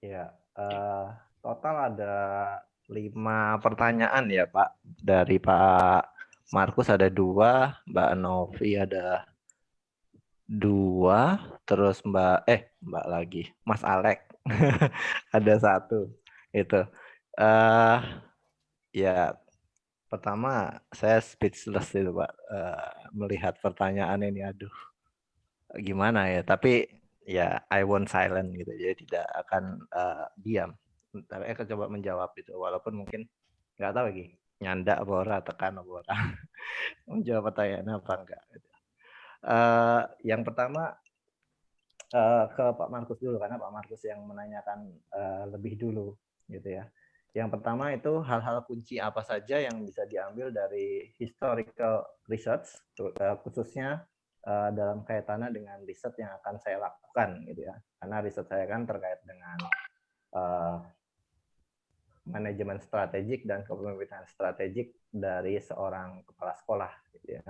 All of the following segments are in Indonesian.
Ya, total ada 5 pertanyaan ya Pak. Dari Pak Markus ada 2, Mbak Novi ada 2, terus Mbak lagi, Mas Alek ada 1. Itu. Eh ya pertama saya speechless itu Pak, melihat pertanyaan ini. Aduh, gimana ya? Tapi ya I won't silent gitu. Jadi tidak akan diam. Tapi saya akan coba menjawab itu, walaupun mungkin nggak tahu lagi nyanda apa ora, tekan apa ora. Menjawab pertanyaan apa enggak. Gitu. Yang pertama ke Pak Markus dulu, karena Pak Markus yang menanyakan lebih dulu gitu ya. Yang pertama itu hal-hal kunci apa saja yang bisa diambil dari historical research, khususnya dalam kaitannya dengan riset yang akan saya lakukan gitu ya. Karena riset saya kan terkait dengan uh, manajemen strategik dan kepemimpinan strategik dari seorang kepala sekolah gitu ya.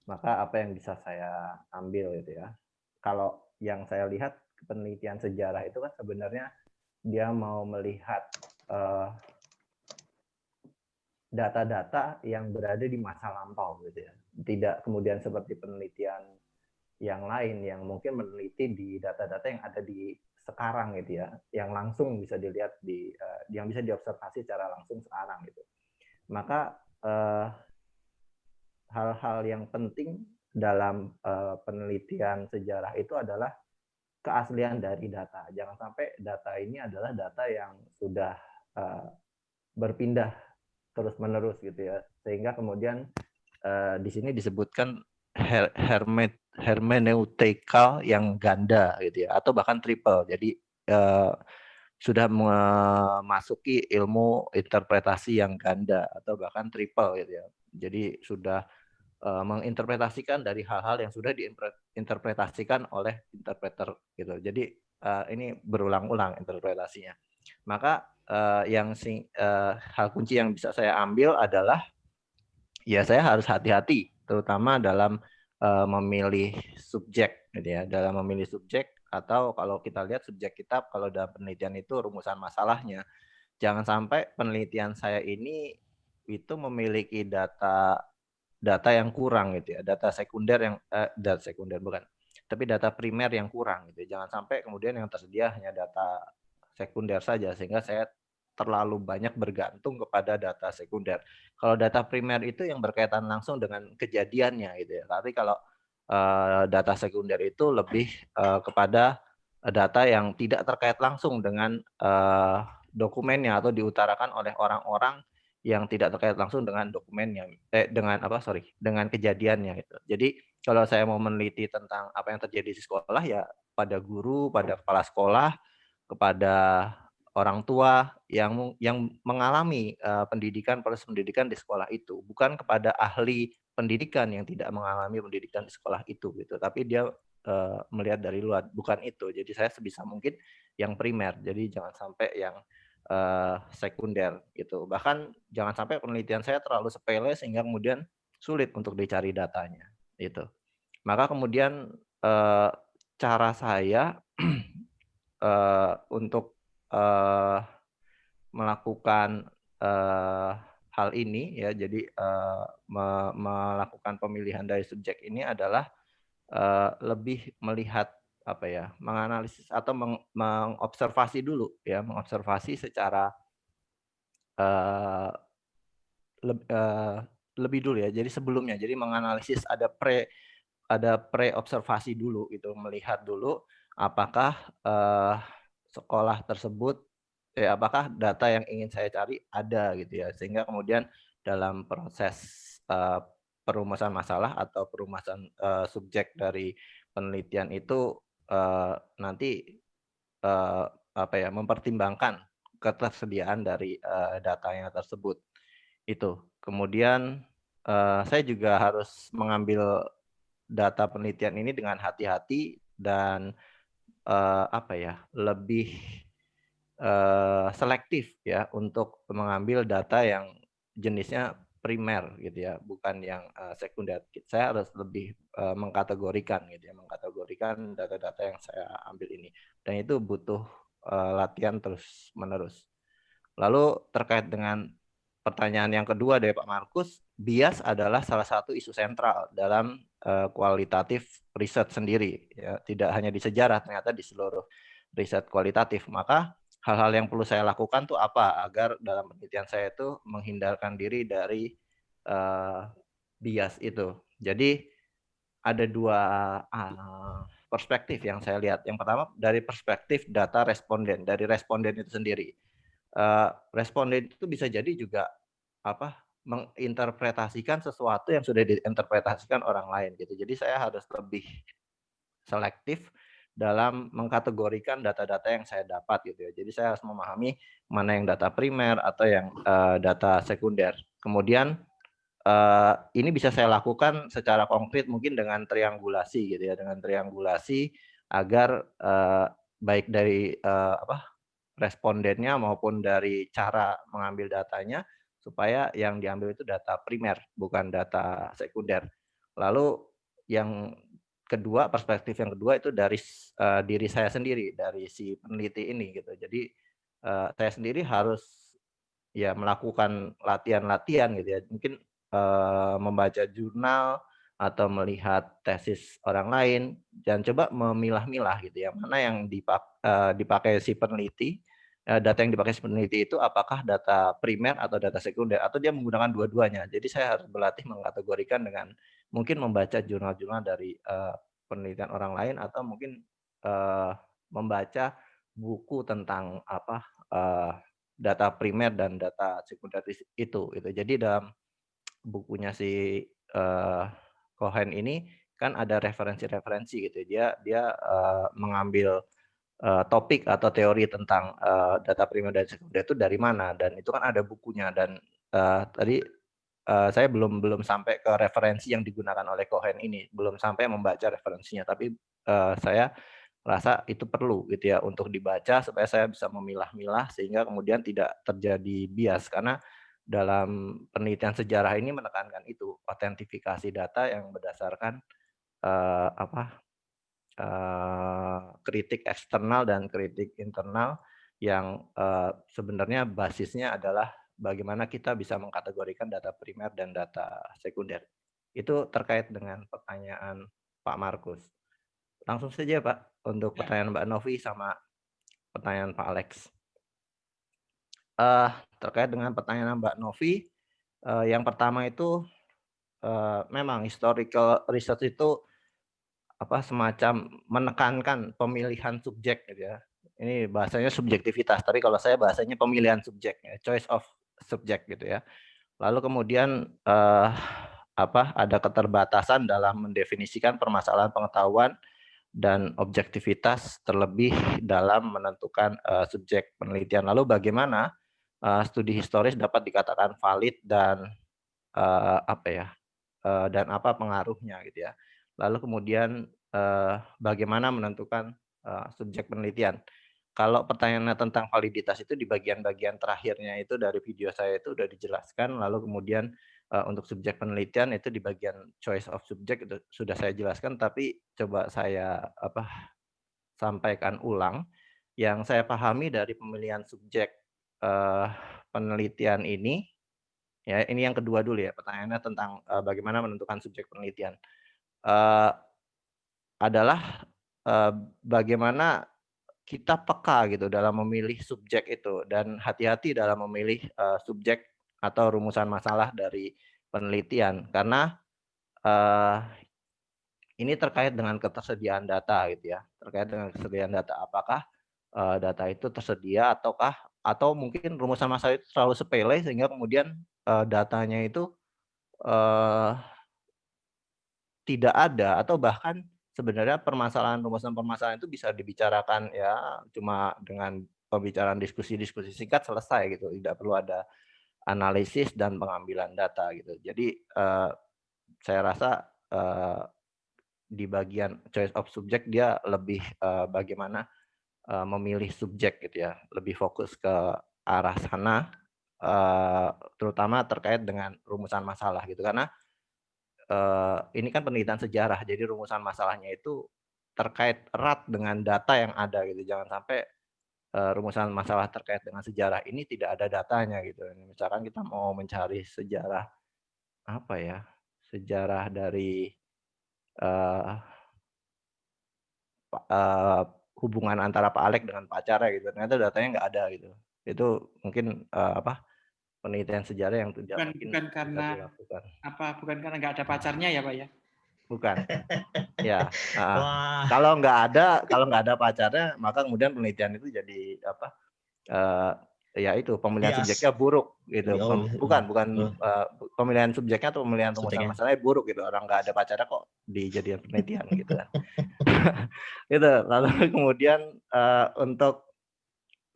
Maka apa yang bisa saya ambil gitu ya. Kalau yang saya lihat penelitian sejarah itu kan sebenarnya dia mau melihat data-data yang berada di masa lampau gitu ya. Tidak kemudian seperti penelitian yang lain yang mungkin meneliti di data-data yang ada di sekarang gitu ya, yang langsung bisa dilihat yang bisa diobservasi secara langsung sekarang gitu. Maka hal-hal yang penting dalam penelitian sejarah itu adalah keaslian dari data. Jangan sampai data ini adalah data yang sudah berpindah terus-menerus gitu ya. Sehingga kemudian di sini disebutkan hermeneutikal yang ganda gitu ya, atau bahkan triple. Jadi sudah memasuki ilmu interpretasi yang ganda atau bahkan triple gitu ya. Jadi sudah menginterpretasikan dari hal-hal yang sudah diinterpretasikan oleh interpreter gitu. Jadi ini berulang-ulang interpretasinya. Maka hal kunci yang bisa saya ambil adalah ya saya harus hati-hati, terutama dalam memilih subjek gitu ya. Dalam memilih subjek, atau kalau kita lihat subjek kitab, kalau dalam penelitian itu rumusan masalahnya, jangan sampai penelitian saya ini itu memiliki data data yang kurang gitu ya, data sekunder data sekunder bukan, tapi data primer yang kurang gitu. Jangan sampai kemudian yang tersedia hanya data sekunder saja, sehingga saya terlalu banyak bergantung kepada data sekunder. Kalau data primer itu yang berkaitan langsung dengan kejadiannya gitu ya. Tapi kalau data sekunder itu lebih kepada data yang tidak terkait langsung dengan dokumennya, atau diutarakan oleh orang-orang yang tidak terkait langsung dengan dokumennya, dengan kejadiannya gitu. Jadi kalau saya mau meneliti tentang apa yang terjadi di sekolah, ya pada guru, pada kepala sekolah, kepada orang tua yang mengalami pendidikan, proses pendidikan di sekolah itu, bukan kepada ahli pendidikan yang tidak mengalami pendidikan di sekolah itu gitu. Tapi dia melihat dari luar, bukan itu. Jadi saya sebisa mungkin yang primer. Jadi jangan sampai yang sekunder gitu. Bahkan jangan sampai penelitian saya terlalu sepele sehingga kemudian sulit untuk dicari datanya itu. Maka kemudian cara saya untuk melakukan hal ini ya, jadi melakukan pemilihan dari subjek ini adalah lebih melihat apa ya, menganalisis atau mengobservasi dulu ya, mengobservasi secara eh, lebih dulu ya. Jadi sebelumnya, jadi menganalisis, ada pre-observasi dulu gitu, melihat dulu apakah sekolah tersebut apakah data yang ingin saya cari ada gitu ya, sehingga kemudian dalam proses uh, perumusan masalah atau perumusan subjek dari penelitian itu nanti uh, apa ya, mempertimbangkan ketersediaan dari datanya tersebut itu. Kemudian saya juga harus mengambil data penelitian ini dengan hati-hati dan apa ya, lebih selektif ya untuk mengambil data yang jenisnya primer gitu ya, bukan yang sekunder. Saya harus lebih mengkategorikan gitu ya, mengkategorikan data-data yang saya ambil ini, dan itu butuh latihan terus-menerus. Lalu terkait dengan pertanyaan yang kedua dari Pak Markus, bias adalah salah satu isu sentral dalam kualitatif riset sendiri, ya, tidak hanya di sejarah, ternyata di seluruh riset kualitatif. Maka hal-hal yang perlu saya lakukan tuh apa agar dalam penelitian saya itu menghindarkan diri dari bias itu. Jadi ada dua perspektif yang saya lihat. Yang pertama dari perspektif data responden, dari responden itu sendiri. Responden itu bisa jadi juga menginterpretasikan sesuatu yang sudah diinterpretasikan orang lain gitu. Jadi saya harus lebih selektif dalam mengkategorikan data-data yang saya dapat gitu ya. Jadi saya harus memahami mana yang data primer atau yang data sekunder. Kemudian ini bisa saya lakukan secara konkret mungkin dengan triangulasi gitu ya, dengan triangulasi agar baik dari respondennya maupun dari cara mengambil datanya supaya yang diambil itu data primer bukan data sekunder. Lalu yang kedua, perspektif yang kedua itu dari diri saya sendiri, dari si peneliti ini gitu. Jadi saya sendiri harus ya melakukan latihan-latihan gitu ya. Mungkin membaca jurnal atau melihat tesis orang lain dan coba memilah-milah gitu ya, mana yang dipakai si peneliti, data yang dipakai si peneliti itu apakah data primer atau data sekunder atau dia menggunakan dua-duanya. Jadi saya harus berlatih mengkategorikan dengan mungkin membaca jurnal-jurnal dari penelitian orang lain atau mungkin membaca buku tentang data primer dan data sekunder itu gitu. Jadi dalam bukunya si Cohen ini kan ada referensi-referensi gitu. Dia mengambil topik atau teori tentang data primer dan sekunder itu dari mana, dan itu kan ada bukunya. Dan tadi saya belum sampai ke referensi yang digunakan oleh Cohen ini, belum sampai membaca referensinya, tapi saya rasa itu perlu gitu ya untuk dibaca supaya saya bisa memilah-milah sehingga kemudian tidak terjadi bias, karena dalam penelitian sejarah ini menekankan itu otentifikasi data yang berdasarkan kritik eksternal dan kritik internal yang sebenarnya basisnya adalah bagaimana kita bisa mengkategorikan data primer dan data sekunder. Itu terkait dengan pertanyaan Pak Markus. Langsung saja Pak untuk pertanyaan Mbak Novi sama pertanyaan Pak Alex. Terkait dengan pertanyaan Mbak Novi, yang pertama itu memang historical research itu semacam menekankan pemilihan subjek gitu ya. Ini bahasanya subjektivitas, tapi kalau saya bahasanya pemilihan subjek, ya, choice of subject gitu ya. Lalu kemudian ada keterbatasan dalam mendefinisikan permasalahan pengetahuan dan objektivitas terlebih dalam menentukan subjek penelitian. Lalu bagaimana studi historis dapat dikatakan valid dan dan apa pengaruhnya gitu ya. Lalu kemudian bagaimana menentukan subjek penelitian. Kalau pertanyaannya tentang validitas itu di bagian-bagian terakhirnya itu dari video saya itu udah dijelaskan. Lalu kemudian untuk subjek penelitian itu di bagian choice of subject itu sudah saya jelaskan, tapi coba saya sampaikan ulang. Yang saya pahami dari pemilihan subjek penelitian ini, ya ini yang kedua dulu ya, pertanyaannya tentang bagaimana menentukan subjek penelitian. Adalah bagaimana kita peka gitu dalam memilih subjek itu dan hati-hati dalam memilih subjek atau rumusan masalah dari penelitian, karena ini terkait dengan ketersediaan data gitu ya, terkait dengan ketersediaan data, apakah data itu tersedia atau mungkin rumusan masalah itu terlalu sepele sehingga kemudian datanya itu tidak ada, atau bahkan sebenarnya rumusan permasalahan itu bisa dibicarakan ya cuma dengan pembicaraan diskusi-diskusi singkat selesai gitu, tidak perlu ada analisis dan pengambilan data gitu. Jadi saya rasa di bagian choice of subject dia lebih bagaimana memilih subjek gitu ya, lebih fokus ke arah sana, terutama terkait dengan rumusan masalah gitu, karena ini kan penelitian sejarah, jadi rumusan masalahnya itu terkait erat dengan data yang ada gitu. Jangan sampai rumusan masalah terkait dengan sejarah ini tidak ada datanya gitu. Misalkan kita mau mencari sejarah apa ya, sejarah dari eh, eh, hubungan antara Pak Alek dengan pacarnya gitu. Ternyata datanya nggak ada gitu. Itu mungkin apa penelitian sejarah yang tidak Bukan mungkin bukan bisa karena dilakukan. bukan karena nggak ada pacarnya ya, Pak ya? Bukan. Ya. Wah, Kalau nggak ada pacarnya, maka kemudian penelitian itu jadi apa? eh, Ya itu pemilihan bias. subjeknya buruk gitu. Oh, Bukan oh, pemilihan subjeknya atau pemilihan rumusan subjeknya. masalahnya buruk gitu. Orang nggak ada pacarnya kok dijadikan penelitian gitu kan. Itu. Lalu kemudian untuk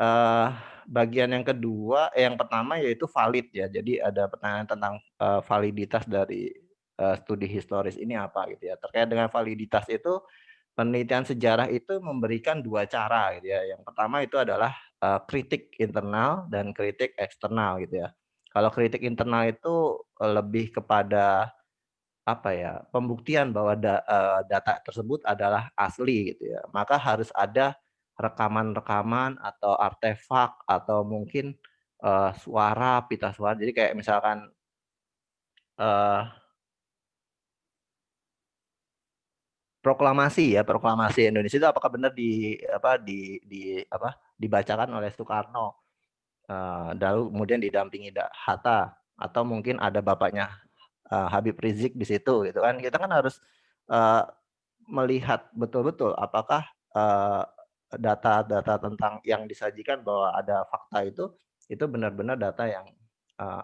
eh, bagian yang kedua, yang pertama yaitu valid ya. Jadi ada pertanyaan tentang validitas dari studi historis ini apa gitu ya. Terkait dengan validitas itu, penelitian sejarah itu memberikan dua cara gitu ya. Yang pertama itu adalah kritik internal dan kritik eksternal gitu ya. Kalau kritik internal itu lebih kepada apa ya, pembuktian bahwa data tersebut adalah asli gitu ya. Maka harus ada rekaman-rekaman atau artefak atau mungkin suara, pita suara. Jadi kayak misalkan eh, proklamasi Indonesia itu apakah benar dibacakan oleh Soekarno, lalu kemudian didampingi Hatta, atau mungkin ada bapaknya Habib Rizik di situ gitu kan. Kita kan harus eh, melihat betul-betul apakah data-data tentang yang disajikan bahwa ada fakta itu benar-benar data yang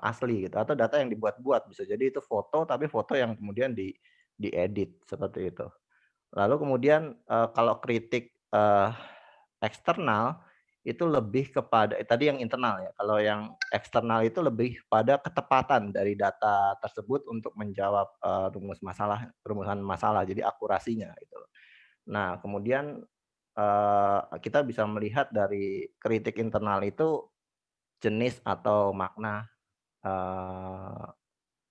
asli gitu, atau data yang dibuat-buat. Bisa jadi itu foto, tapi foto yang kemudian diedit seperti itu. Lalu kemudian kalau kritik eksternal itu lebih kepada tadi yang internal ya. Kalau yang eksternal itu lebih pada ketepatan dari data tersebut untuk menjawab rumusan masalah. Jadi akurasinya gitu. Nah, kemudian kita bisa melihat dari kritik internal itu jenis atau makna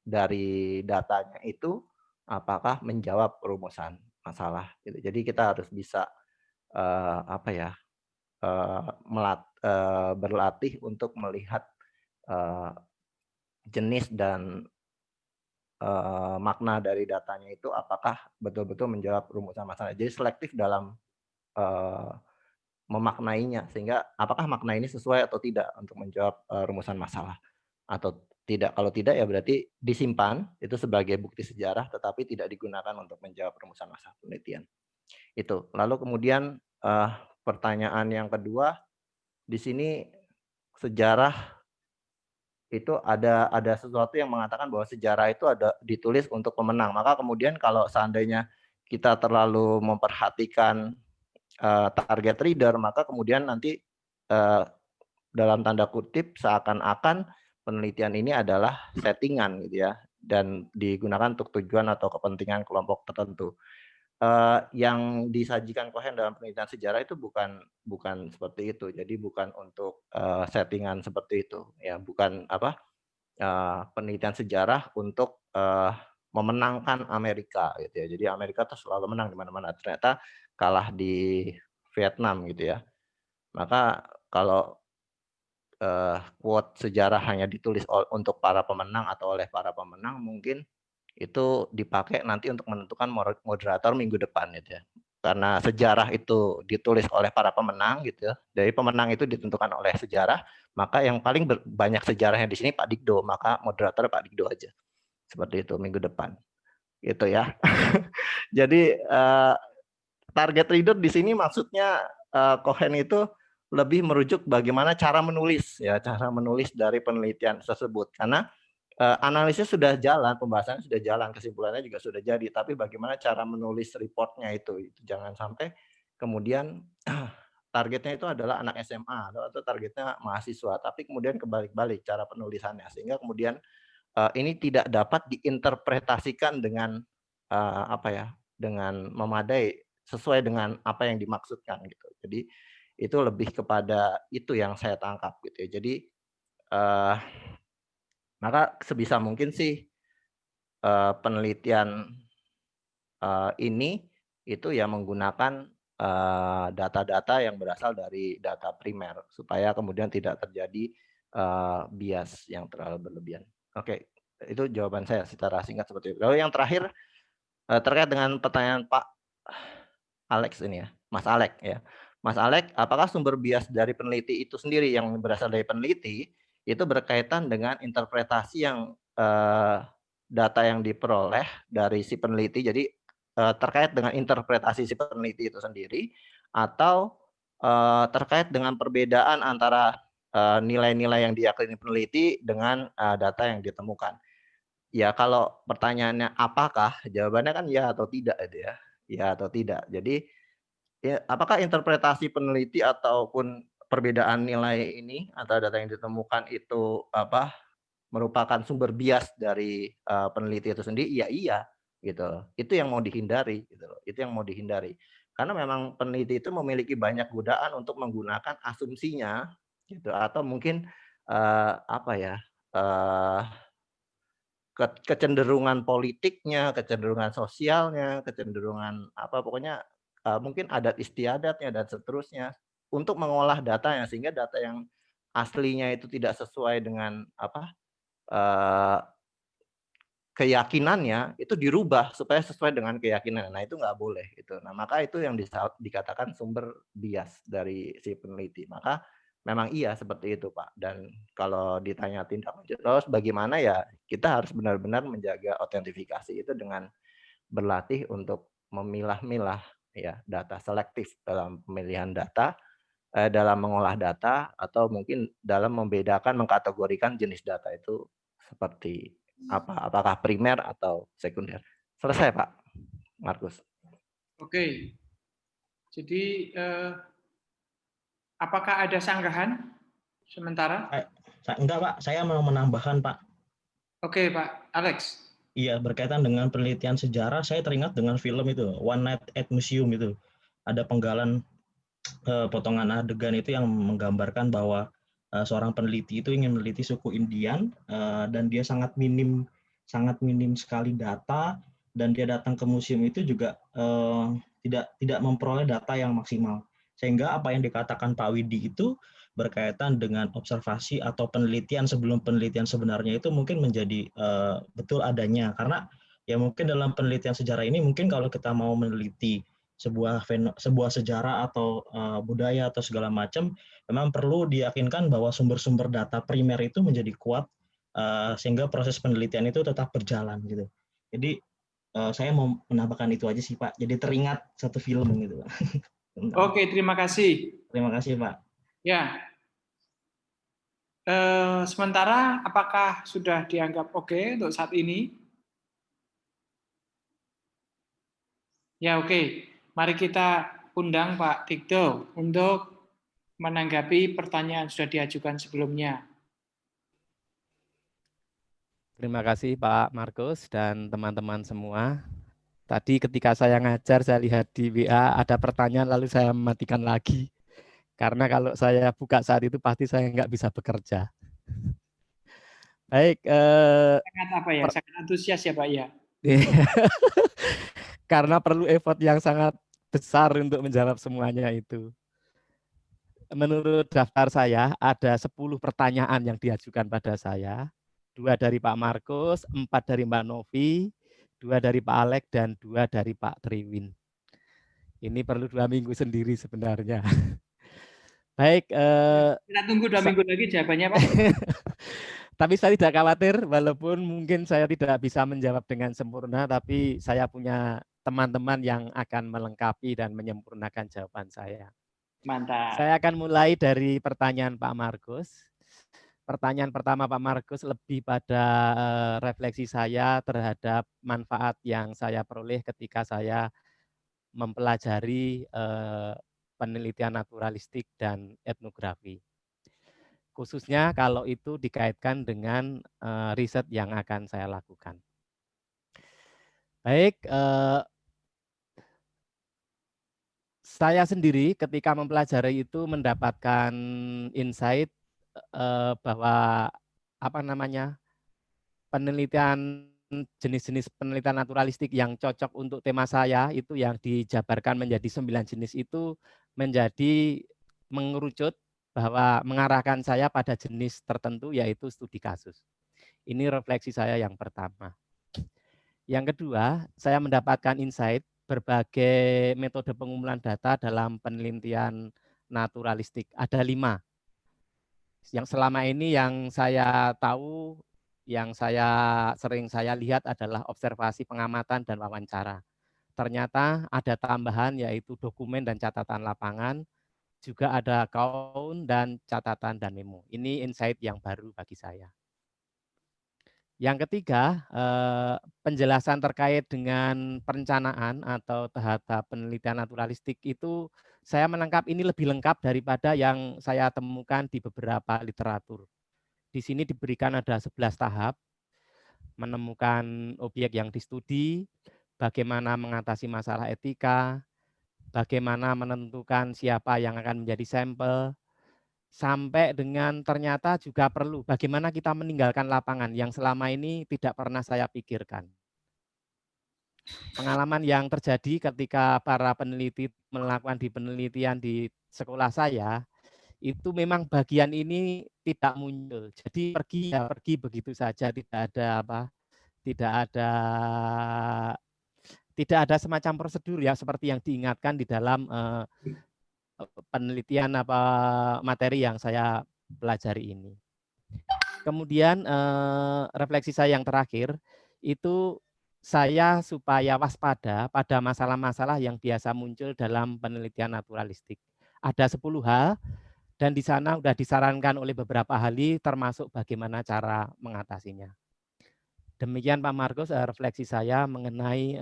dari datanya itu apakah menjawab rumusan masalah gitu. Jadi kita harus bisa apa ya, berlatih untuk melihat jenis dan makna dari datanya itu apakah betul-betul menjawab rumusan masalah. Jadi selektif dalam eh, memaknainya, sehingga apakah makna ini sesuai atau tidak untuk menjawab rumusan masalah atau tidak. Kalau tidak ya berarti disimpan itu sebagai bukti sejarah tetapi tidak digunakan untuk menjawab rumusan masalah penelitian. Itu. Lalu kemudian pertanyaan yang kedua, di sini sejarah itu ada sesuatu yang mengatakan bahwa sejarah itu ada ditulis untuk pemenang. Maka kemudian kalau seandainya kita terlalu memperhatikan target reader, maka kemudian nanti dalam tanda kutip seakan-akan penelitian ini adalah settingan gitu ya, dan digunakan untuk tujuan atau kepentingan kelompok tertentu. Yang disajikan Cohen dalam penelitian sejarah itu bukan seperti itu. Jadi bukan untuk settingan seperti itu ya, bukan penelitian sejarah untuk memenangkan Amerika gitu ya. Jadi Amerika tuh selalu menang di mana-mana, ternyata kalah di Vietnam gitu ya. Maka kalau quote sejarah hanya ditulis untuk para pemenang atau oleh para pemenang, mungkin itu dipakai nanti untuk menentukan moderator minggu depan gitu ya. Karena sejarah itu ditulis oleh para pemenang gitu ya. Dari pemenang itu ditentukan oleh sejarah, maka yang paling banyak sejarahnya di sini Pak Dikdo, maka moderator Pak Dikdo aja. Seperti itu minggu depan. Gitu ya. Jadi target reader di sini maksudnya Cohen itu lebih merujuk bagaimana cara menulis ya, cara menulis dari penelitian tersebut. Karena analisnya sudah jalan, pembahasannya sudah jalan, kesimpulannya juga sudah jadi, tapi bagaimana cara menulis reportnya itu jangan sampai kemudian targetnya itu adalah anak SMA atau targetnya mahasiswa, tapi kemudian kebalik-balik cara penulisannya, sehingga kemudian ini tidak dapat diinterpretasikan dengan apa ya, dengan memadai sesuai dengan apa yang dimaksudkan gitu. Jadi itu lebih kepada itu yang saya tangkap gitu ya. Jadi maka sebisa mungkin sih penelitian ini itu ya menggunakan data-data yang berasal dari data primer supaya kemudian tidak terjadi bias yang terlalu berlebihan. Oke, itu jawaban saya secara singkat seperti itu. Lalu yang terakhir terkait dengan pertanyaan Pak Alex ini ya, Mas Alex ya. Mas Alex, apakah sumber bias dari peneliti itu sendiri yang berasal dari peneliti itu berkaitan dengan interpretasi yang data yang diperoleh dari si peneliti, jadi terkait dengan interpretasi si peneliti itu sendiri, atau terkait dengan perbedaan antara nilai-nilai yang diyakini peneliti dengan data yang ditemukan. Ya kalau pertanyaannya apakah, jawabannya kan ya atau tidak itu ya, ya atau tidak. Jadi ya, apakah interpretasi peneliti ataupun perbedaan nilai ini antara data yang ditemukan itu merupakan sumber bias dari peneliti itu sendiri? Iya iya gitu loh. Itu yang mau dihindari gitu loh. Itu yang mau dihindari. Karena memang peneliti itu memiliki banyak godaan untuk menggunakan asumsinya gitu atau mungkin apa ya? eh, kecenderungan politiknya, kecenderungan sosialnya, kecenderungan apa pokoknya mungkin adat istiadatnya dan seterusnya untuk mengolah data sehingga data yang aslinya itu tidak sesuai dengan eh, keyakinannya itu dirubah supaya sesuai dengan keyakinan. Nah itu nggak boleh itu. Nah maka itu yang dikatakan sumber bias dari si peneliti. Maka memang iya seperti itu Pak. Dan kalau ditanya tindak lanjut terus bagaimana ya kita harus benar-benar menjaga autentifikasi itu dengan berlatih untuk memilah-milah ya data selektif dalam pemilihan data, dalam mengolah data atau mungkin dalam membedakan mengkategorikan jenis data itu seperti apa? Apakah primer atau sekunder? Selesai Pak Markus. Oke. Jadi apakah ada sanggahan sementara? Enggak Pak, saya mau menambahkan Pak. Oke Pak Alex. Iya, berkaitan dengan penelitian sejarah, saya teringat dengan film itu, One Night at Museum itu. Ada penggalan potongan adegan itu yang menggambarkan bahwa seorang peneliti itu ingin meneliti suku Indian dan dia sangat minim sekali data, dan dia datang ke museum itu juga tidak memperoleh data yang maksimal. Sehingga apa yang dikatakan Pak Widi itu berkaitan dengan observasi atau penelitian sebelum penelitian sebenarnya itu mungkin menjadi betul adanya, karena ya mungkin dalam penelitian sejarah ini mungkin kalau kita mau meneliti sebuah sejarah atau budaya atau segala macam, memang perlu diyakinkan bahwa sumber-sumber data primer itu menjadi kuat sehingga proses penelitian itu tetap berjalan gitu. Jadi saya mau menambahkan itu aja sih Pak. Jadi teringat satu film gitu Pak. Oke, terima kasih. Terima kasih Pak. Ya. Sementara apakah sudah dianggap oke untuk saat ini? Ya oke. Mari kita undang Pak Tigdo untuk menanggapi pertanyaan yang sudah diajukan sebelumnya. Terima kasih Pak Markus dan teman-teman semua. Tadi ketika saya ngajar, saya lihat di WA ada pertanyaan lalu saya mematikan lagi. Karena kalau saya buka saat itu pasti saya nggak bisa bekerja. Baik. Sangat apa ya? Sangat antusias ya Pak ya. Karena perlu effort yang sangat besar untuk menjawab semuanya itu. Menurut daftar saya ada 10 pertanyaan yang diajukan pada saya. 2 dari Pak Markus, 4 dari Mbak Novi, 2 dari Pak Alex, dan 2 dari Pak Triwin. Ini perlu 2 minggu sendiri sebenarnya. Baik. Kita tunggu 2 minggu lagi jawabannya Pak. Tapi saya tidak khawatir, walaupun mungkin saya tidak bisa menjawab dengan sempurna, tapi saya punya teman-teman yang akan melengkapi dan menyempurnakan jawaban saya. Mantap. Saya akan mulai dari pertanyaan Pak Markus. Pertanyaan pertama Pak Markus lebih pada refleksi saya terhadap manfaat yang saya peroleh ketika saya mempelajari penelitian naturalistik dan etnografi. Khususnya kalau itu dikaitkan dengan riset yang akan saya lakukan. Baik, saya sendiri ketika mempelajari itu mendapatkan insight bahwa penelitian jenis-jenis penelitian naturalistik yang cocok untuk tema saya itu yang dijabarkan menjadi 9 jenis itu menjadi mengerucut bahwa mengarahkan saya pada jenis tertentu yaitu studi kasus. Ini refleksi saya yang pertama. Yang kedua, saya mendapatkan insight berbagai metode pengumpulan data dalam penelitian naturalistik. Ada 5. Yang selama ini yang saya tahu, yang sering saya lihat adalah observasi, pengamatan, dan wawancara. Ternyata ada tambahan yaitu dokumen dan catatan lapangan, juga ada kaun dan catatan dan memo. Ini insight yang baru bagi saya. Yang ketiga, penjelasan terkait dengan perencanaan atau tahap penelitian naturalistik itu saya menangkap ini lebih lengkap daripada yang saya temukan di beberapa literatur. Di sini diberikan ada 11 tahap, menemukan objek yang distudi, bagaimana mengatasi masalah etika, bagaimana menentukan siapa yang akan menjadi sampel, sampai dengan ternyata juga perlu bagaimana kita meninggalkan lapangan yang selama ini tidak pernah saya pikirkan. Pengalaman yang terjadi ketika para peneliti melakukan penelitian di sekolah saya, itu memang bagian ini tidak muncul. Jadi pergi ya pergi begitu saja, tidak ada semacam prosedur ya seperti yang diingatkan di dalam penelitian materi yang saya pelajari ini. Kemudian refleksi saya yang terakhir itu saya supaya waspada pada masalah-masalah yang biasa muncul dalam penelitian naturalistik. Ada 10 hal dan di sana sudah disarankan oleh beberapa ahli termasuk bagaimana cara mengatasinya. Demikian Pak Markus refleksi saya mengenai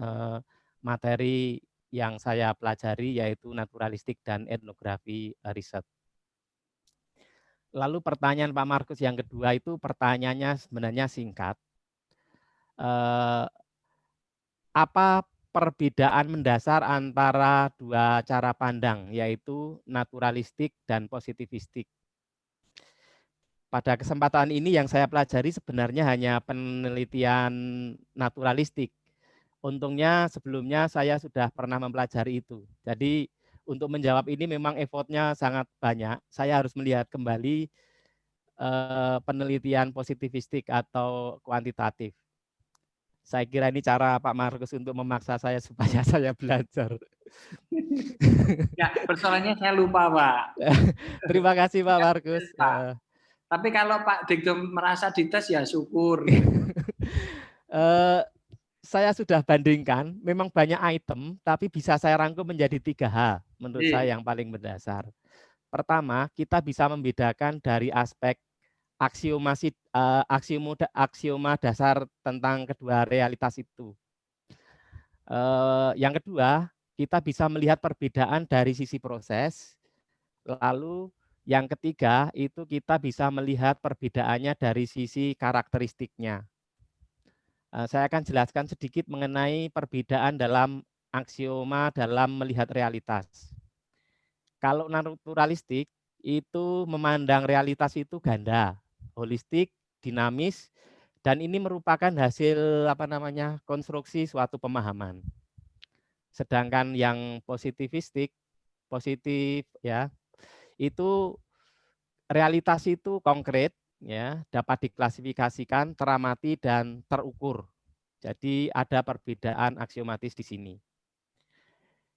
materi yang saya pelajari yaitu naturalistik dan etnografi riset. Lalu pertanyaan Pak Markus yang kedua itu pertanyaannya sebenarnya singkat. Apa perbedaan mendasar antara dua cara pandang yaitu naturalistik dan positivistik? Pada kesempatan ini yang saya pelajari sebenarnya hanya penelitian naturalistik. Untungnya sebelumnya saya sudah pernah mempelajari itu. Jadi untuk menjawab ini memang effortnya sangat banyak. Saya harus melihat kembali penelitian positivistik atau kuantitatif. Saya kira ini cara Pak Markus untuk memaksa saya supaya saya belajar. Ya, persoalannya saya lupa, Pak. Terima kasih Pak Markus. Tapi kalau Pak Digdo merasa dites ya syukur. Saya sudah bandingkan, memang banyak item, tapi bisa saya rangkum menjadi 3 hal menurut saya yang paling mendasar. Pertama, kita bisa membedakan dari aspek aksioma dasar tentang kedua realitas itu. Yang kedua, kita bisa melihat perbedaan dari sisi proses. Lalu yang ketiga, itu kita bisa melihat perbedaannya dari sisi karakteristiknya. Saya akan jelaskan sedikit mengenai perbedaan dalam aksioma dalam melihat realitas. Kalau naturalistik itu memandang realitas itu ganda, holistik, dinamis, dan ini merupakan hasil konstruksi suatu pemahaman. Sedangkan yang positivistik, positif ya, itu realitas itu konkret ya, dapat diklasifikasikan, teramati dan terukur. Jadi ada perbedaan aksiomatis di sini.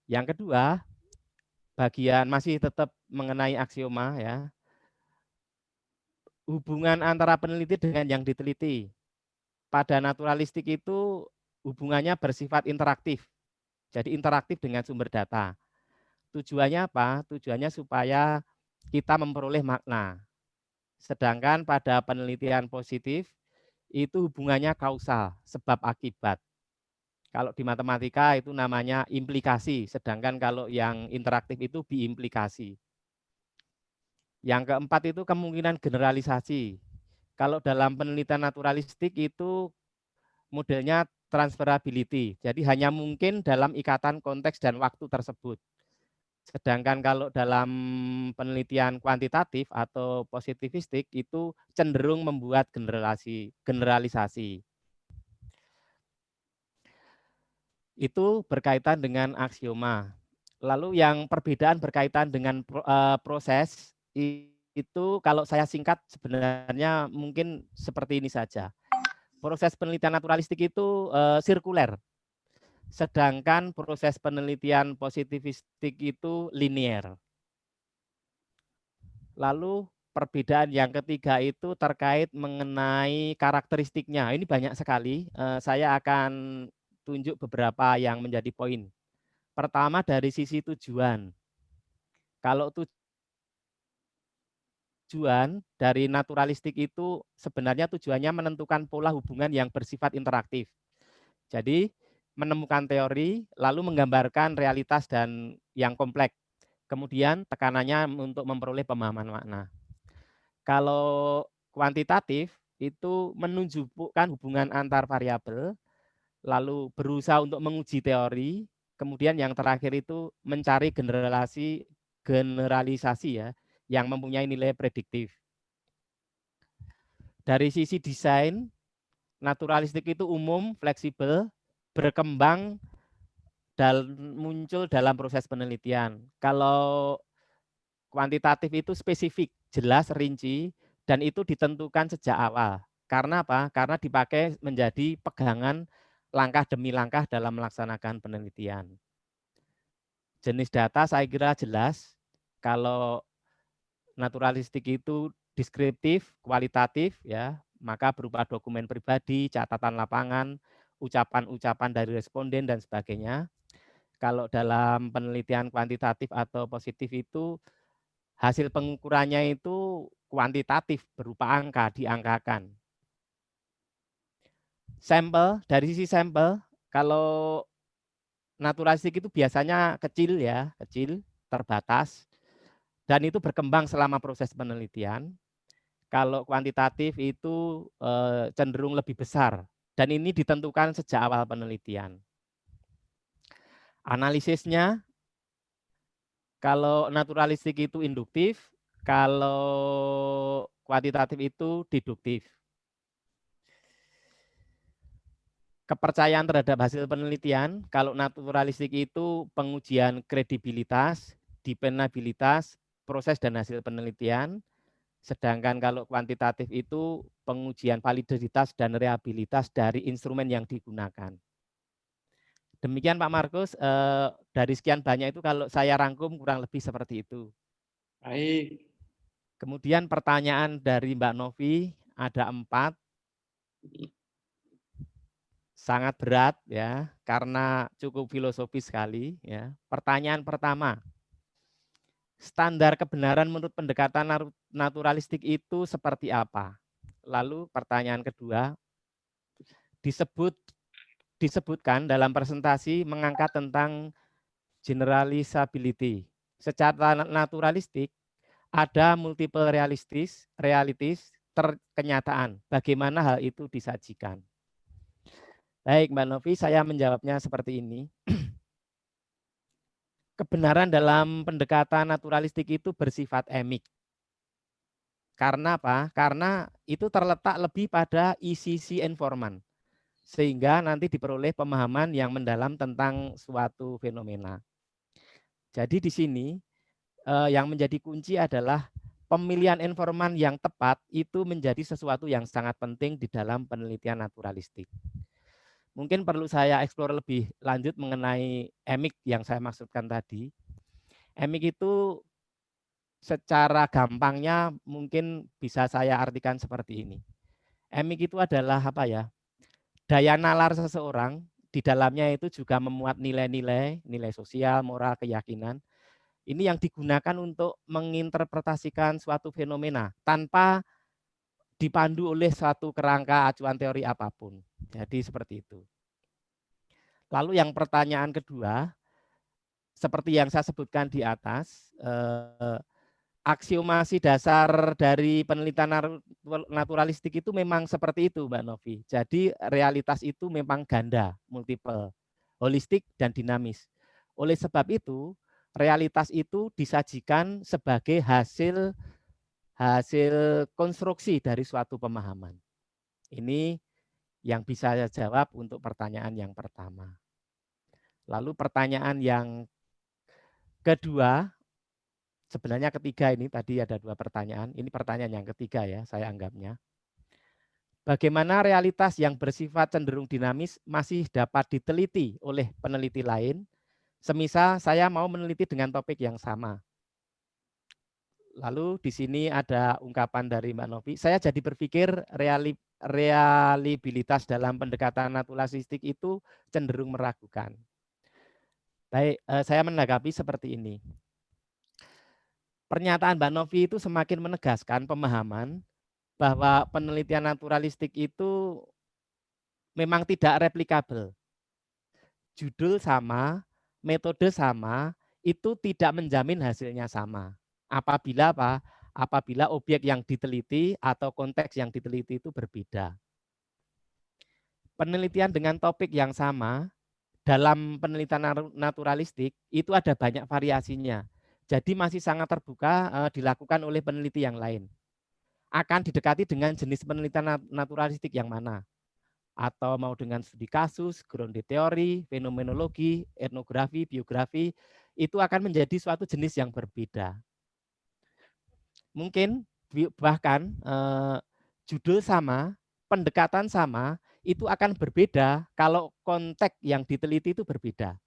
Yang kedua, bagian masih tetap mengenai aksioma ya. Hubungan antara peneliti dengan yang diteliti. Pada naturalistik itu hubungannya bersifat interaktif. Jadi interaktif dengan sumber data. Tujuannya apa? Tujuannya supaya kita memperoleh makna. Sedangkan pada penelitian positif itu hubungannya kausal, sebab akibat. Kalau di matematika itu namanya implikasi, sedangkan kalau yang interaktif itu biimplikasi. Yang keempat itu kemungkinan generalisasi. Kalau dalam penelitian naturalistik itu modelnya transferability. Jadi hanya mungkin dalam ikatan konteks dan waktu tersebut. Sedangkan kalau dalam penelitian kuantitatif atau positivistik itu cenderung membuat generalisasi. Itu berkaitan dengan aksioma. Lalu yang perbedaan berkaitan dengan proses itu kalau saya singkat sebenarnya mungkin seperti ini saja. Proses penelitian naturalistik itu sirkuler, sedangkan proses penelitian positivistik itu linear. Lalu perbedaan yang ketiga itu terkait mengenai karakteristiknya. Ini banyak sekali. Saya akan tunjuk beberapa yang menjadi poin. Pertama dari sisi tujuan. Kalau tujuan dari naturalistik itu sebenarnya tujuannya menentukan pola hubungan yang bersifat interaktif. Jadi menemukan teori, lalu menggambarkan realitas dan yang kompleks. Kemudian tekanannya untuk memperoleh pemahaman makna. Kalau kuantitatif itu menunjukkan hubungan antar variabel, lalu berusaha untuk menguji teori, kemudian yang terakhir itu mencari generalisasi ya, yang mempunyai nilai prediktif. Dari sisi desain, naturalistik itu umum, fleksibel, berkembang dan muncul dalam proses penelitian. Kalau kuantitatif itu spesifik, jelas, rinci, dan itu ditentukan sejak awal. Karena apa? Karena dipakai menjadi pegangan langkah demi langkah dalam melaksanakan penelitian. Jenis data saya kira jelas. Kalau naturalistik itu deskriptif, kualitatif, ya, maka berupa dokumen pribadi, catatan lapangan, ucapan-ucapan dari responden dan sebagainya. Kalau dalam penelitian kuantitatif atau positif itu hasil pengukurannya itu kuantitatif berupa angka, diangkakan. Sampel, dari sisi sampel, kalau naturalistik itu biasanya kecil ya, kecil, terbatas, dan itu berkembang selama proses penelitian. Kalau kuantitatif itu cenderung lebih besar, dan ini ditentukan sejak awal penelitian. Analisisnya, kalau naturalistik itu induktif, kalau kuantitatif itu deduktif. Kepercayaan terhadap hasil penelitian, kalau naturalistik itu pengujian kredibilitas, dependabilitas, proses dan hasil penelitian, sedangkan kalau kuantitatif itu pengujian validitas dan reliabilitas dari instrumen yang digunakan. Demikian Pak Markus, dari sekian banyak itu kalau saya rangkum kurang lebih seperti itu. Baik. Kemudian pertanyaan dari Mbak Novi ada 4. Sangat berat ya, karena cukup filosofis sekali ya. Pertanyaan pertama, standar kebenaran menurut pendekatan naturalistik itu seperti apa? Lalu pertanyaan kedua, disebutkan dalam presentasi mengangkat tentang generalisability. Secara naturalistik ada multiple realities kenyataan. Bagaimana hal itu disajikan? Baik Mbak Novi, saya menjawabnya seperti ini. Kebenaran dalam pendekatan naturalistik itu bersifat emik. Karena apa? Karena itu terletak lebih pada isi si informan. Sehingga nanti diperoleh pemahaman yang mendalam tentang suatu fenomena. Jadi di sini yang menjadi kunci adalah pemilihan informan yang tepat itu menjadi sesuatu yang sangat penting di dalam penelitian naturalistik. Mungkin perlu saya eksplor lebih lanjut mengenai emik yang saya maksudkan tadi. Emik itu secara gampangnya mungkin bisa saya artikan seperti ini. Emik itu adalah apa ya? Daya nalar seseorang, di dalamnya itu juga memuat nilai-nilai, nilai sosial, moral, keyakinan. Ini yang digunakan untuk menginterpretasikan suatu fenomena tanpa dipandu oleh suatu kerangka acuan teori apapun. Jadi seperti itu. Lalu yang pertanyaan kedua, seperti yang saya sebutkan di atas, aksiomasi dasar dari penelitian naturalistik itu memang seperti itu Mbak Novi. Jadi realitas itu memang ganda, multiple, holistik dan dinamis. Oleh sebab itu, realitas itu disajikan sebagai hasil konstruksi dari suatu pemahaman. Ini yang bisa saya jawab untuk pertanyaan yang pertama. Lalu pertanyaan yang kedua, sebenarnya ketiga ini, tadi ada 2 pertanyaan. Ini pertanyaan yang ketiga ya, saya anggapnya. Bagaimana realitas yang bersifat cenderung dinamis masih dapat diteliti oleh peneliti lain? Semisal saya mau meneliti dengan topik yang sama. Lalu di sini ada ungkapan dari Mbak Novi, saya jadi berpikir reliabilitas dalam pendekatan naturalistik itu cenderung meragukan. Baik, saya menanggapi seperti ini. Pernyataan Mbak Novi itu semakin menegaskan pemahaman bahwa penelitian naturalistik itu memang tidak replikabel. Judul sama, metode sama, itu tidak menjamin hasilnya sama. Apabila apa? Apabila objek yang diteliti atau konteks yang diteliti itu berbeda. Penelitian dengan topik yang sama dalam penelitian naturalistik itu ada banyak variasinya. Jadi masih sangat terbuka dilakukan oleh peneliti yang lain. Akan didekati dengan jenis penelitian naturalistik yang mana? Atau mau dengan studi kasus, ground teori, fenomenologi, etnografi, biografi, itu akan menjadi suatu jenis yang berbeda. Mungkin bahkan judul sama, pendekatan sama, itu akan berbeda kalau konteks yang diteliti itu berbeda.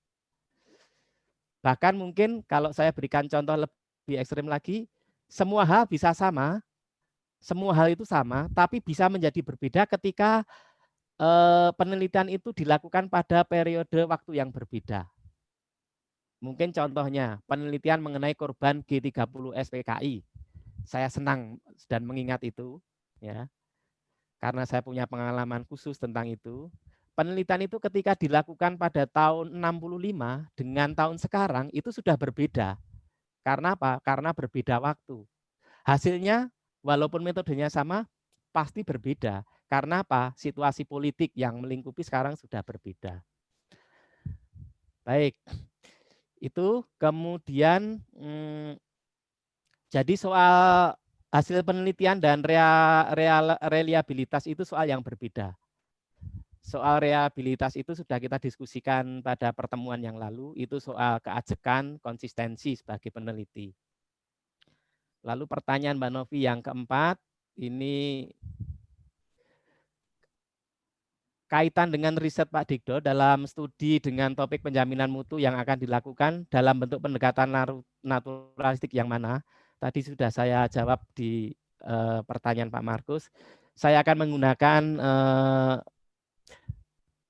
Bahkan mungkin kalau saya berikan contoh lebih ekstrim lagi, semua hal bisa sama, semua hal itu sama, tapi bisa menjadi berbeda ketika penelitian itu dilakukan pada periode waktu yang berbeda. Mungkin contohnya penelitian mengenai korban G30S PKI. Saya senang dan mengingat itu, ya, karena saya punya pengalaman khusus tentang itu. Penelitian itu ketika dilakukan pada tahun 65 dengan tahun sekarang itu sudah berbeda. Karena apa? Karena berbeda waktu. Hasilnya walaupun metodenya sama, pasti berbeda. Karena apa? Situasi politik yang melingkupi sekarang sudah berbeda. Baik, itu kemudian jadi soal hasil penelitian dan reliabilitas itu soal yang berbeda. Soal reliabilitas itu sudah kita diskusikan pada pertemuan yang lalu, itu soal keajekan, konsistensi sebagai peneliti. Lalu pertanyaan Mbak Novi yang keempat, ini kaitan dengan riset Pak Digdo dalam studi dengan topik penjaminan mutu yang akan dilakukan dalam bentuk pendekatan naturalistik yang mana? Tadi sudah saya jawab di pertanyaan Pak Markus. Saya akan menggunakan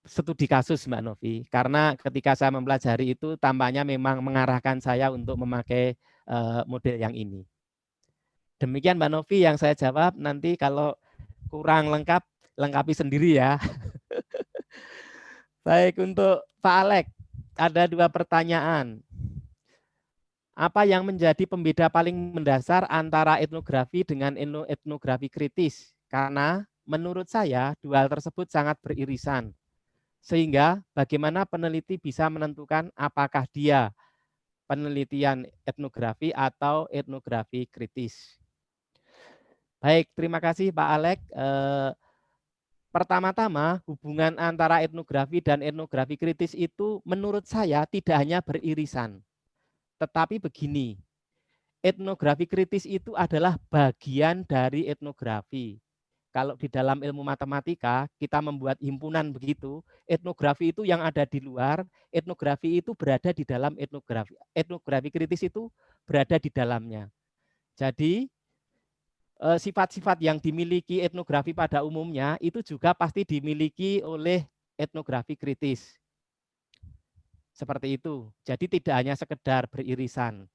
studi kasus Mbak Novi, karena ketika saya mempelajari itu tampaknya memang mengarahkan saya untuk memakai model yang ini. Demikian Mbak Novi yang saya jawab, nanti kalau kurang lengkap, lengkapi sendiri ya. Baik, untuk Pak Alek, ada 2 pertanyaan. Apa yang menjadi pembeda paling mendasar antara etnografi dengan etnografi kritis? Karena menurut saya 2 hal tersebut sangat beririsan. Sehingga bagaimana peneliti bisa menentukan apakah dia penelitian etnografi atau etnografi kritis. Baik, terima kasih Pak Alek. Pertama-tama, hubungan antara etnografi dan etnografi kritis itu menurut saya tidak hanya beririsan. Tetapi begini, etnografi kritis itu adalah bagian dari etnografi. Kalau di dalam ilmu matematika, kita membuat himpunan begitu, etnografi itu yang ada di luar, etnografi itu berada di dalam etnografi. Etnografi kritis itu berada di dalamnya. Jadi, sifat-sifat yang dimiliki etnografi pada umumnya itu juga pasti dimiliki oleh etnografi kritis. Seperti itu. Jadi tidak hanya sekedar beririsan.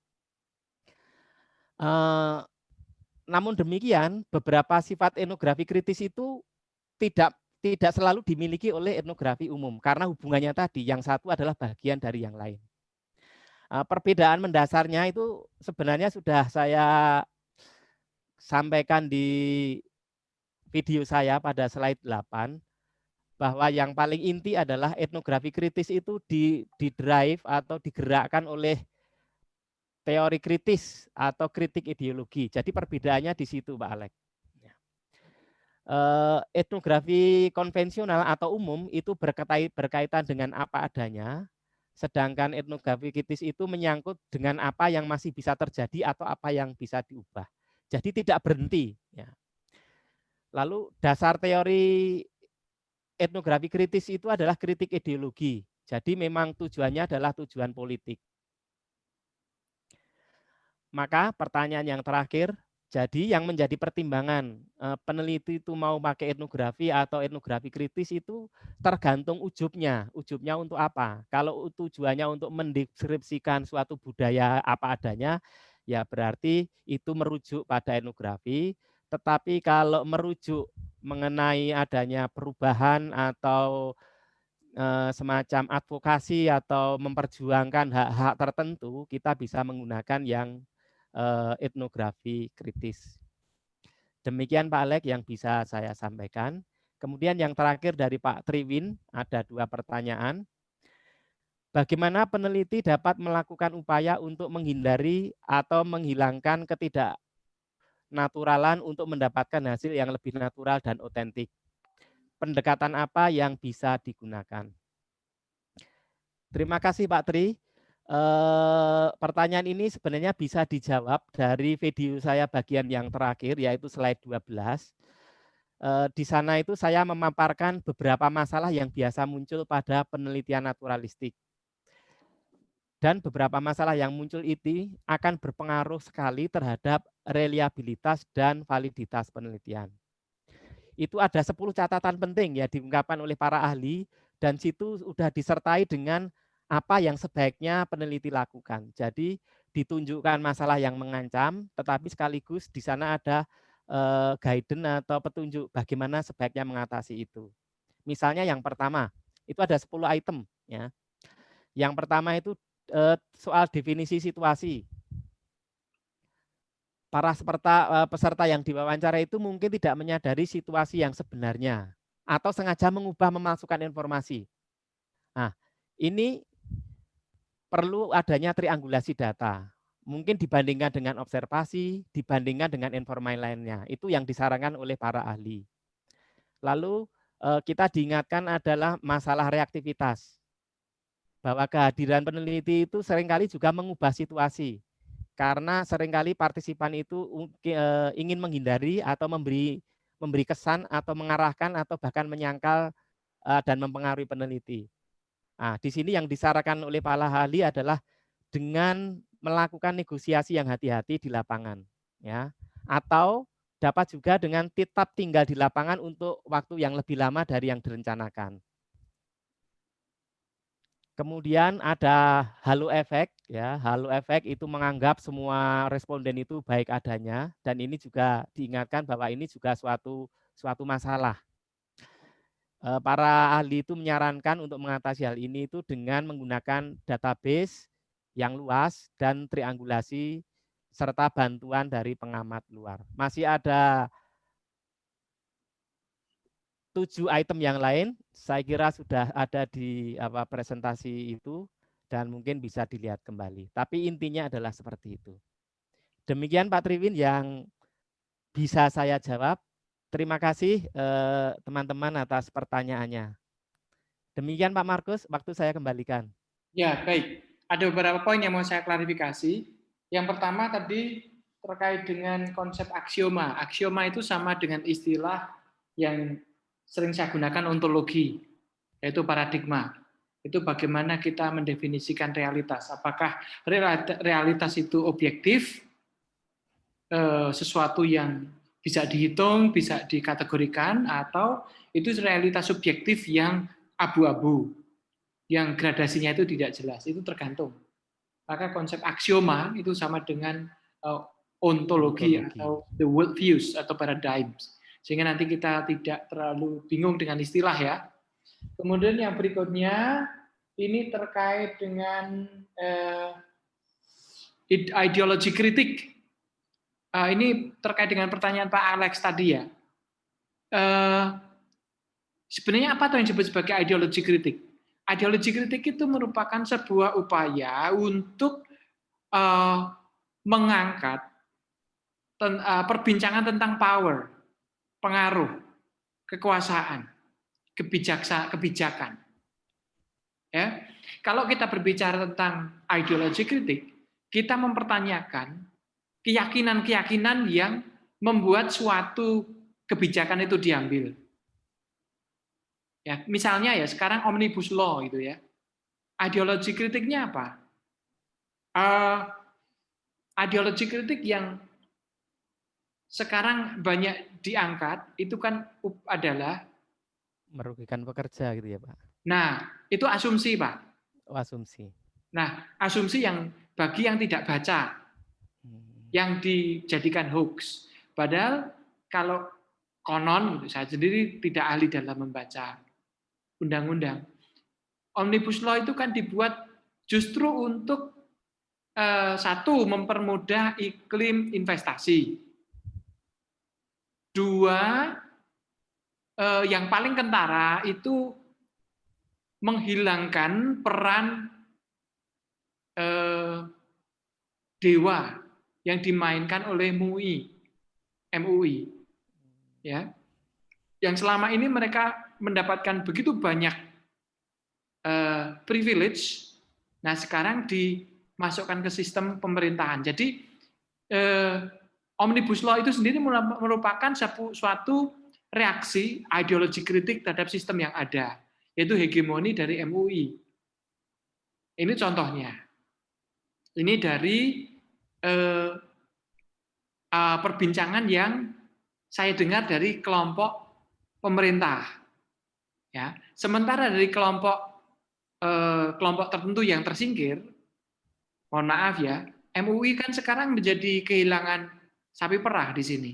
Namun demikian, beberapa sifat etnografi kritis itu tidak selalu dimiliki oleh etnografi umum karena hubungannya tadi yang satu adalah bagian dari yang lain. Perbedaan mendasarnya itu sebenarnya sudah saya sampaikan di video saya pada slide 8, bahwa yang paling inti adalah etnografi kritis itu di-drive atau digerakkan oleh teori kritis atau kritik ideologi. Jadi perbedaannya di situ Pak Alek. Etnografi konvensional atau umum itu berkaitan dengan apa adanya, Sedangkan etnografi kritis itu menyangkut dengan apa yang masih bisa terjadi atau apa yang bisa diubah. Jadi tidak berhenti. Ya. Lalu dasar teori etnografi kritis itu adalah kritik ideologi. Jadi memang tujuannya adalah tujuan politik. Maka pertanyaan yang terakhir, jadi yang menjadi pertimbangan peneliti itu mau pakai etnografi atau etnografi kritis itu tergantung ujubnya. Ujubnya untuk apa? Kalau tujuannya untuk mendeskripsikan suatu budaya apa adanya, ya berarti itu merujuk pada etnografi. Tetapi kalau merujuk mengenai adanya perubahan atau semacam advokasi atau memperjuangkan hak-hak tertentu, kita bisa menggunakan yang etnografi kritis. Demikian Pak Alek yang bisa saya sampaikan. Kemudian yang terakhir dari Pak Triwin, ada 2 pertanyaan. Bagaimana peneliti dapat melakukan upaya untuk menghindari atau menghilangkan ketidaknaturalan untuk mendapatkan hasil yang lebih natural dan otentik? Pendekatan apa yang bisa digunakan? Terima kasih Pak Tri. Pertanyaan ini sebenarnya bisa dijawab dari video saya bagian yang terakhir, yaitu slide 12. Di sana itu saya memaparkan beberapa masalah yang biasa muncul pada penelitian naturalistik. Dan beberapa masalah yang muncul itu akan berpengaruh sekali terhadap reliabilitas dan validitas penelitian. Itu ada 10 catatan penting ya diungkapkan oleh para ahli, dan situ sudah disertai dengan apa yang sebaiknya peneliti lakukan. Jadi ditunjukkan masalah yang mengancam, tetapi sekaligus di sana ada guidance atau petunjuk bagaimana sebaiknya mengatasi itu. Misalnya yang pertama, itu ada 10 item. Ya. Yang pertama itu soal definisi situasi. Para peserta yang diwawancara itu mungkin tidak menyadari situasi yang sebenarnya atau sengaja mengubah memasukkan informasi. Nah, ini perlu adanya triangulasi data. Mungkin dibandingkan dengan observasi, dibandingkan dengan informasi lainnya. Itu yang disarankan oleh para ahli. Lalu kita diingatkan adalah masalah reaktivitas. Bahwa kehadiran peneliti itu seringkali juga mengubah situasi. Karena seringkali partisipan itu ingin menghindari atau memberi kesan atau mengarahkan atau bahkan menyangkal dan mempengaruhi peneliti. Nah, di sini yang disarankan oleh para ahli adalah dengan melakukan negosiasi yang hati-hati di lapangan, ya, atau dapat juga dengan tetap tinggal di lapangan untuk waktu yang lebih lama dari yang direncanakan. Kemudian ada halo efek, ya, halo efek itu menganggap semua responden itu baik adanya, dan ini juga diingatkan bahwa ini juga suatu masalah. Para ahli itu menyarankan untuk mengatasi hal ini itu dengan menggunakan database yang luas dan triangulasi serta bantuan dari pengamat luar. Masih ada 7 item yang lain, saya kira sudah ada di presentasi itu dan mungkin bisa dilihat kembali. Tapi intinya adalah seperti itu. Demikian Pak Triwin yang bisa saya jawab. Terima kasih teman-teman atas pertanyaannya. Demikian Pak Markus, waktu saya kembalikan. Ya, baik. Ada beberapa poin yang mau saya klarifikasi. Yang pertama tadi terkait dengan konsep aksioma. Aksioma itu sama dengan istilah yang sering saya gunakan ontologi, yaitu paradigma. Itu bagaimana kita mendefinisikan realitas. Apakah realitas itu objektif, sesuatu yang bisa dihitung, bisa dikategorikan, atau itu realitas subjektif yang abu-abu, yang gradasinya itu tidak jelas. Itu tergantung. Maka konsep aksioma itu sama dengan ontologi atau the world views atau paradigms. Sehingga nanti kita tidak terlalu bingung dengan istilah ya. Kemudian yang berikutnya, ini terkait dengan ideologi kritik. Ini terkait dengan pertanyaan Pak Alex tadi ya. Sebenarnya apa yang disebut sebagai ideologi kritik? Ideologi kritik itu merupakan sebuah upaya untuk mengangkat perbincangan tentang power, pengaruh, kekuasaan, kebijakan. Ya, kalau kita berbicara tentang ideologi kritik, kita mempertanyakan keyakinan-keyakinan yang membuat suatu kebijakan itu diambil. Ya, misalnya ya sekarang omnibus law itu ya. Ideologi kritiknya apa? Ideologi kritik yang sekarang banyak diangkat itu kan adalah Merugikan pekerja gitu ya Pak. nah, itu asumsi, Pak. Oh, asumsi. Nah, asumsi yang bagi yang tidak baca, yang dijadikan hoax. Padahal kalau konon, saya sendiri tidak ahli dalam membaca undang-undang. Omnibus Law itu kan dibuat justru untuk satu, mempermudah iklim investasi. Dua, yang paling kentara itu menghilangkan peran dewa yang dimainkan oleh MUI, ya, yang selama ini mereka mendapatkan begitu banyak privilege, nah sekarang dimasukkan ke sistem pemerintahan. Jadi Omnibus Law itu sendiri merupakan suatu reaksi ideologi kritik terhadap sistem yang ada, yaitu hegemoni dari MUI. Ini contohnya. Ini dari perbincangan yang saya dengar dari kelompok pemerintah. Ya, sementara dari kelompok tertentu yang tersingkir, mohon maaf ya, MUI kan sekarang menjadi kehilangan sapi perah di sini.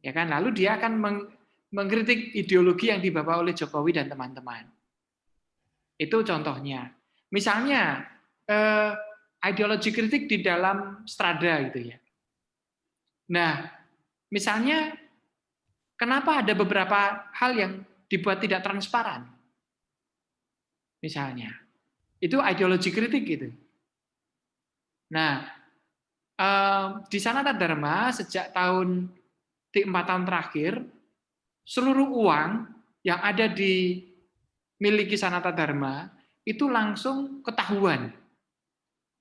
Ya kan, lalu dia akan mengkritik ideologi yang dibawa oleh Jokowi dan teman-teman. Itu contohnya. Misalnya ideologi kritik di dalam strada gitu ya. Nah, misalnya kenapa ada beberapa hal yang dibuat tidak transparan? Misalnya, itu ideologi kritik gitu. Nah, di Sanata Dharma sejak di 4 tahun terakhir, seluruh uang yang ada di miliki Sanata Dharma itu langsung ketahuan.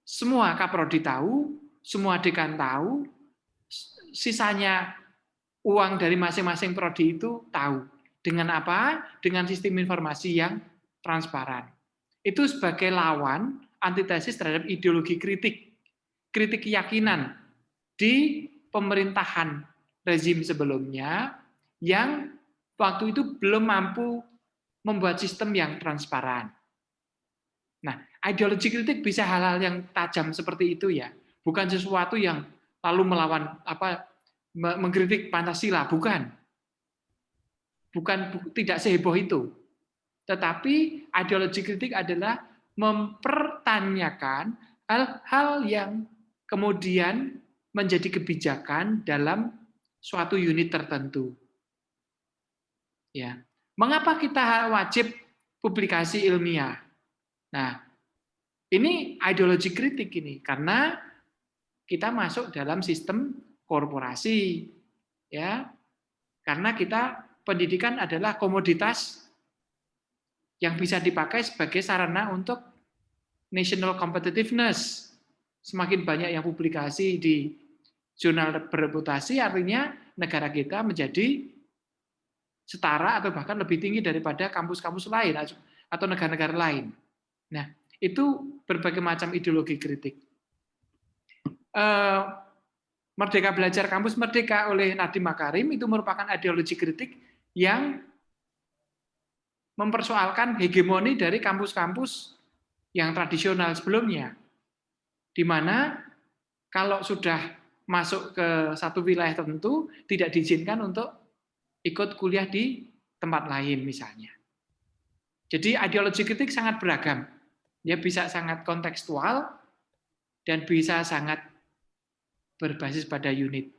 Semua kaprodi tahu, semua dekan tahu, sisanya uang dari masing-masing prodi itu tahu. Dengan apa? Dengan sistem informasi yang transparan. Itu sebagai lawan, antitesis terhadap ideologi kritik keyakinan di pemerintahan rezim sebelumnya yang waktu itu belum mampu membuat sistem yang transparan. Nah, ideologi kritik bisa hal-hal yang tajam seperti itu ya, bukan sesuatu yang lalu melawan mengkritik Pancasila, bukan tidak seheboh itu. Tetapi ideologi kritik adalah mempertanyakan hal-hal yang kemudian menjadi kebijakan dalam suatu unit tertentu. Ya, mengapa kita wajib publikasi ilmiah? Nah, ini ideologi kritik ini karena kita masuk dalam sistem korporasi, ya, karena kita pendidikan adalah komoditas yang bisa dipakai sebagai sarana untuk national competitiveness. Semakin banyak yang publikasi di jurnal bereputasi, artinya negara kita menjadi setara atau bahkan lebih tinggi daripada kampus-kampus lain atau negara-negara lain. Nah, itu berbagai macam ideologi kritik. Merdeka Belajar Kampus Merdeka oleh Nadiem Makarim itu merupakan ideologi kritik yang mempersoalkan hegemoni dari kampus-kampus yang tradisional sebelumnya, di mana kalau sudah masuk ke satu wilayah tertentu tidak diizinkan untuk ikut kuliah di tempat lain misalnya. Jadi ideologi kritik sangat beragam. Dia bisa sangat kontekstual dan bisa sangat berbasis pada unit.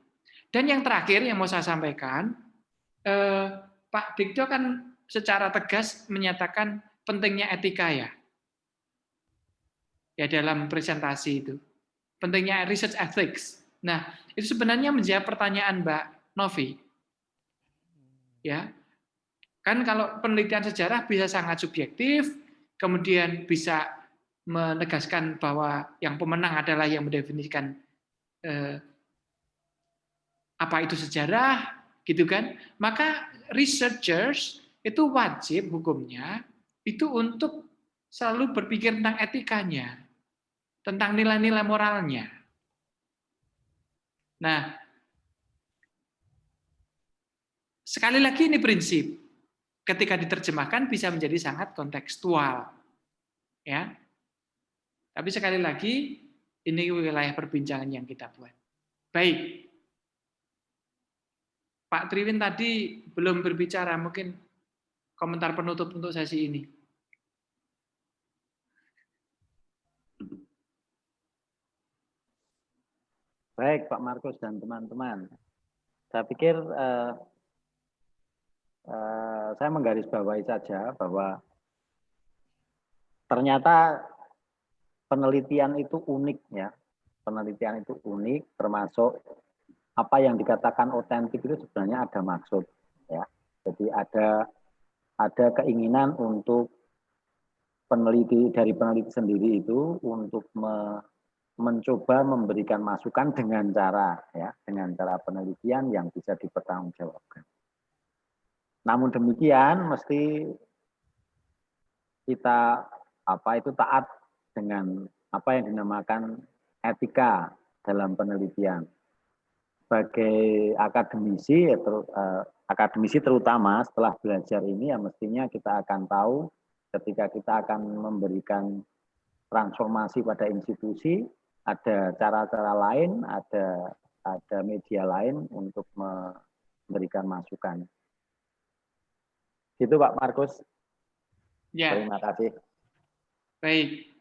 Dan yang terakhir yang mau saya sampaikan, Pak Dikto kan secara tegas menyatakan pentingnya etika ya dalam presentasi itu. Pentingnya research ethics. Nah, itu sebenarnya menjawab pertanyaan Mbak Novi. Ya. Kan kalau penelitian sejarah bisa sangat subjektif, kemudian bisa menegaskan bahwa yang pemenang adalah yang mendefinisikan apa itu sejarah, gitu kan? Maka researchers itu wajib hukumnya itu untuk selalu berpikir tentang etikanya, tentang nilai-nilai moralnya. Nah, sekali lagi ini prinsip. Ketika diterjemahkan bisa menjadi sangat kontekstual. Ya. Tapi sekali lagi ini wilayah perbincangan yang kita buat. Baik. Pak Triwin tadi belum berbicara, mungkin komentar penutup untuk sesi ini. Baik, Pak Markus dan teman-teman. Saya pikir saya menggarisbawahi saja bahwa ternyata penelitian itu unik ya. Penelitian itu unik, termasuk apa yang dikatakan otentik itu sebenarnya ada maksud ya. Jadi ada keinginan untuk dari peneliti sendiri itu untuk mencoba memberikan masukan dengan cara penelitian yang bisa dipertanggungjawabkan. Namun demikian mesti kita taat dengan apa yang dinamakan etika dalam penelitian. Sebagai akademisi terutama setelah belajar ini ya mestinya kita akan tahu ketika kita akan memberikan transformasi pada institusi, ada cara-cara lain, ada media lain untuk memberikan masukan. Gitu Pak Markus. Ya. Terima kasih. Baik.